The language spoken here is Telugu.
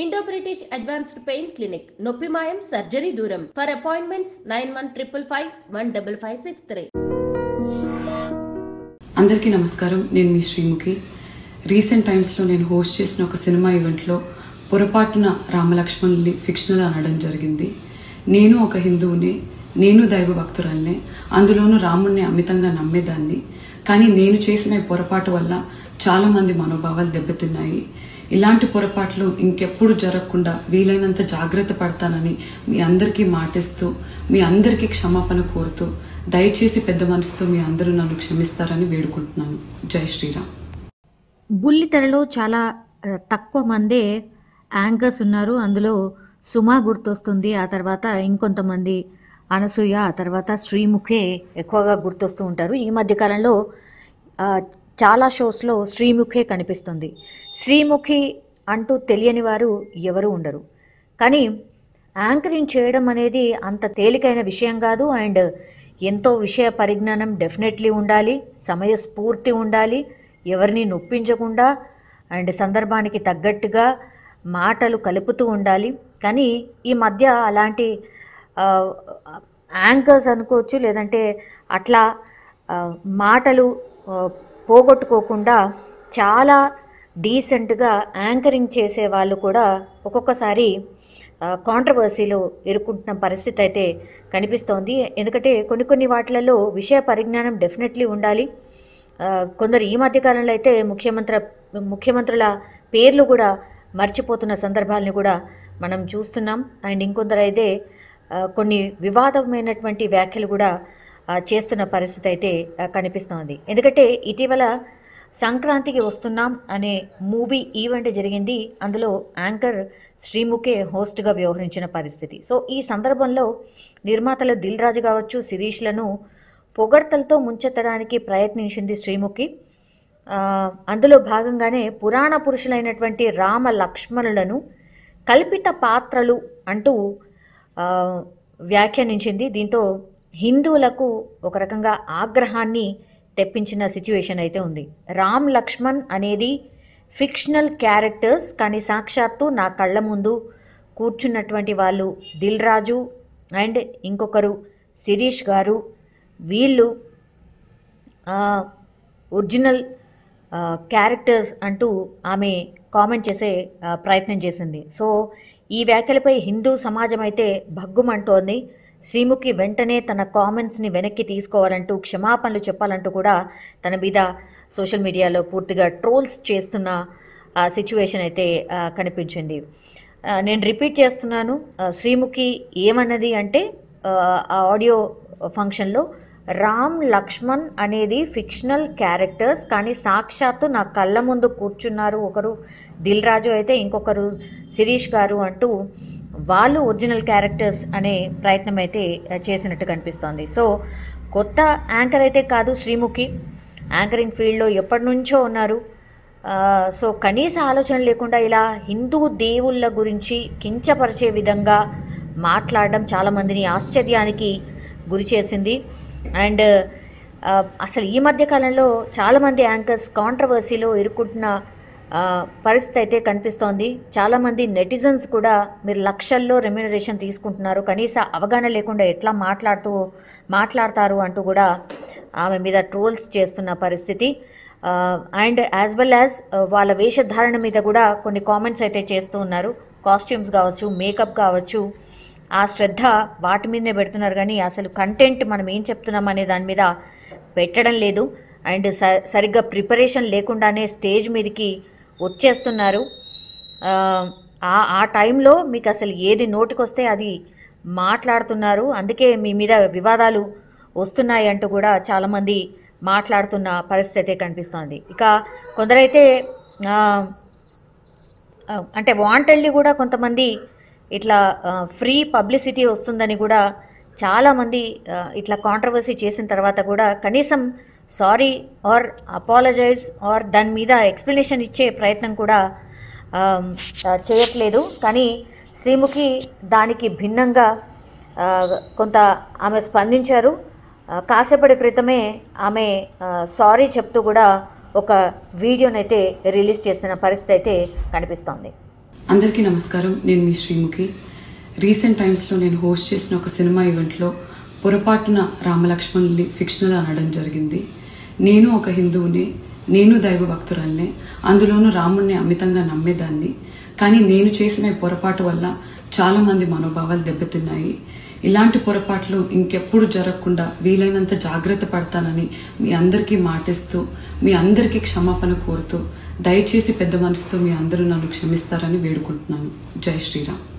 Indo-British Advanced Pain Clinic, Noppimayam Surgery Duram. For appointments 9155515563. అందరికీ నమస్కారం. నేను మీ శ్రీముఖి. రీసెంట్ టైమ్స్లో నేను హోస్ట్ చేసిన ఒక సినిమా ఈవెంట్లో పొరపాటున రామలక్ష్మణుల్ని ఫిక్షనల్ అనడం జరిగింది. నేను ఒక హిందువుని, నేను దైవ భక్తురాల్ని, అందులోనూ రాముణ్ణి అమితంగా నమ్మేదాన్ని. కానీ నేను చేసిన ఈ పొరపాటు వల్ల చాలా మంది మనోభావాలు దెబ్బతిన్నాయి. ఇలాంటి పొరపాట్లు ఇంకెప్పుడు జరగకుండా వీలైనంత జాగ్రత్త పడతానని మీ అందరికీ మాటిస్తూ, మీ అందరికీ క్షమాపణ కోరుతూ, దయచేసి పెద్ద మనసుతో మీ అందరూ నన్ను క్షమిస్తారని వేడుకుంటున్నాను. జై శ్రీరామ్. బుల్లితెరలో చాలా తక్కువ మందే యాంకర్స్ ఉన్నారు. అందులో సుమా గుర్తొస్తుంది, ఆ తర్వాత ఇంకొంతమంది అనసూయ, ఆ తర్వాత శ్రీముఖే ఎక్కువగా గుర్తొస్తూ ఉంటారు. ఈ మధ్యకాలంలో చాలా షోస్లో శ్రీముఖే కనిపిస్తుంది. శ్రీముఖి అంటూ తెలియని వారు ఎవరు ఉండరు. కానీ యాంకరింగ్ చేయడం అనేది అంత తేలికైన విషయం కాదు. అండ్ ఎంతో విషయ పరిజ్ఞానం డెఫినెట్లీ ఉండాలి, సమయస్ఫూర్తి ఉండాలి, ఎవరిని నొప్పించకుండా అండ్ సందర్భానికి తగ్గట్టుగా మాటలు కలుపుతూ ఉండాలి. కానీ ఈ మధ్య అలాంటి యాంకర్స్ అనుకోవచ్చు, లేదంటే అట్లా మాటలు పోగొట్టుకోకుండా చాలా డీసెంట్గా యాంకరింగ్ చేసే వాళ్ళు కూడా ఒక్కొక్కసారి కాంట్రవర్సీలో ఇరుక్కుంటున్న పరిస్థితి అయితే కనిపిస్తోంది. ఎందుకంటే కొన్ని వాటిలలో విషయ పరిజ్ఞానం డెఫినెట్లీ ఉండాలి. కొందరు ఈ మధ్యకాలంలో అయితే ముఖ్యమంత్రుల పేర్లు కూడా మర్చిపోతున్న సందర్భాలని కూడా మనం చూస్తున్నాం. అండ్ ఇంకొందరు అయితే కొన్ని వివాదమైనటువంటి వ్యాఖ్యలు కూడా చేస్తున్న పరిస్థితి అయితే కనిపిస్తోంది. ఎందుకంటే ఇటీవల సంక్రాంతికి వస్తున్నాం అనే మూవీ ఈవెంట్ జరిగింది. అందులో యాంకర్ శ్రీముఖే హోస్ట్గా వ్యవహరించిన పరిస్థితి. సో ఈ సందర్భంలో నిర్మాతలు దిల్ రాజు కావచ్చు, శిరీష్లను పొగడ్తలతో ముంచెత్తడానికి ప్రయత్నించింది శ్రీముఖి. అందులో భాగంగానే పురాణ పురుషులైనటువంటి రామ లక్ష్మణులను కల్పిత పాత్రలు అంటూ వ్యాఖ్యానించింది. దీంతో హిందువులకు ఒక రకంగా ఆగ్రహాన్ని తెప్పించిన సిచ్యువేషన్ అయితే ఉంది. రామ్ లక్ష్మణ్ అనేది ఫిక్షనల్ క్యారెక్టర్స్, కానీ సాక్షాత్తు నా కళ్ళ ముందు కూర్చున్నటువంటి వాళ్ళు దిల్ రాజు అండ్ ఇంకొకరు శిరీష్ గారు. వీళ్ళు ఒరిజినల్ క్యారెక్టర్స్ అంటూ ఆమె కామెంట్ చేసే ప్రయత్నం చేసింది. సో ఈ వ్యాఖ్యలపై హిందూ సమాజం అయితే భగ్గుమంటోంది. శ్రీముఖి వెంటనే తన కామెంట్స్ని వెనక్కి తీసుకోవాలంటూ, క్షమాపణలు చెప్పాలంటూ కూడా తన మీద సోషల్ మీడియాలో పూర్తిగా ట్రోల్స్ చేస్తున్న సిచ్యువేషన్ అయితే కనిపించింది. నేను రిపీట్ చేస్తున్నాను, శ్రీముఖి ఏమన్నది అంటే ఆ ఆడియో ఫంక్షన్లో రామ్ లక్ష్మణ్ అనేది ఫిక్షనల్ క్యారెక్టర్స్, కానీ సాక్షాత్తు నా కళ్ళ ముందు కూర్చున్నారు. ఒకరు దిల్ రాజు అయితే ఇంకొకరు శిరీష్ గారు అంటూ వాళ్ళు ఒరిజినల్ క్యారెక్టర్స్ అనే ప్రయత్నం అయితే చేసినట్టు కనిపిస్తోంది. సో కొత్త యాంకర్ అయితే కాదు శ్రీముఖి, యాంకరింగ్ ఫీల్డ్లో ఎప్పటి నుంచో ఉన్నారు. సో కనీస ఆలోచన లేకుండా ఇలా హిందూ దేవుళ్ళ గురించి కించపరిచే విధంగా మాట్లాడడం చాలామందిని ఆశ్చర్యానికి గురి చేసింది. అండ్ అసలు ఈ మధ్యకాలంలో చాలామంది యాంకర్స్ కాంట్రవర్సీలో ఇరుక్కుంటున్న పరిస్థితి అయితే కనిపిస్తోంది. చాలామంది నెటిజన్స్ కూడా మీరు లక్షల్లో రెమ్యూనరేషన్ తీసుకుంటున్నారు, కనీస అవగాహన లేకుండా ఎట్లా మాట్లాడతారు అంటూ కూడా ఆమె మీద ట్రోల్స్ చేస్తున్న పరిస్థితి. అండ్ యాజ్ వెల్ యాజ్ వాళ్ళ వేషధారణ మీద కూడా కొన్ని కామెంట్స్ అయితే చేస్తూ ఉన్నారు. కాస్ట్యూమ్స్ కావచ్చు, మేకప్ కావచ్చు, ఆ శ్రద్ధ వాటి మీదనే పెడుతున్నారు, కానీ అసలు కంటెంట్ మనం ఏం చెప్తున్నాం అనే దాని మీద పెట్టడం లేదు. అండ్ సరిగ్గా ప్రిపరేషన్ లేకుండానే స్టేజ్ మీదకి వచ్చేస్తున్నారు. ఆ టైంలో మీకు అసలు ఏది నోటికొస్తే అది మాట్లాడుతున్నారు. అందుకే మీ మీద వివాదాలు వస్తున్నాయి అంటూ కూడా చాలామంది మాట్లాడుతున్న పరిస్థితి అయితే కనిపిస్తోంది. ఇక కొందరైతే అంటే వాంటెడ్లీ కూడా కొంతమంది ఇట్లా ఫ్రీ పబ్లిసిటీ వస్తుందని కూడా చాలామంది ఇట్లా కాంట్రవర్సీ చేసిన తర్వాత కూడా కనీసం సారీ ఆర్ అపాలజైజ్ ఆర్ దాని మీద ఎక్స్ప్లెనేషన్ ఇచ్చే ప్రయత్నం కూడా చేయట్లేదు. కానీ శ్రీముఖి దానికి భిన్నంగా కొంత ఆమె స్పందించారు. కాసేపటి క్రితమే ఆమె సారీ చెప్తూ కూడా ఒక వీడియోనైతే రిలీజ్ చేసిన పరిస్థితి అయితే కనిపిస్తోంది. అందరికీ నమస్కారం. నేను మీ శ్రీముఖి. రీసెంట్ టైమ్స్లో నేను హోస్ట్ చేసిన ఒక సినిమా ఈవెంట్లో పొరపాటున రామలక్ష్మణుల్ని ఫిక్షనల్ అనడం జరిగింది. నేను ఒక హిందువుని, నేను దైవ భక్తురాల్ని, అందులోనూ రాముణ్ణి అమితంగా నమ్మేదాన్ని. కానీ నేను చేసిన ఈ పొరపాటు వల్ల చాలా మంది మనోభావాలు దెబ్బతిన్నాయి. ఇలాంటి పొరపాట్లు ఇంకెప్పుడు జరగకుండా వీలైనంత జాగ్రత్త పడతానని మీ అందరికీ మాటిస్తూ, మీ అందరికీ క్షమాపణ కోరుతూ, దయచేసి పెద్ద మనసుతో మీ అందరూ నన్ను క్షమిస్తారని వేడుకుంటున్నాను. జై శ్రీరామ్.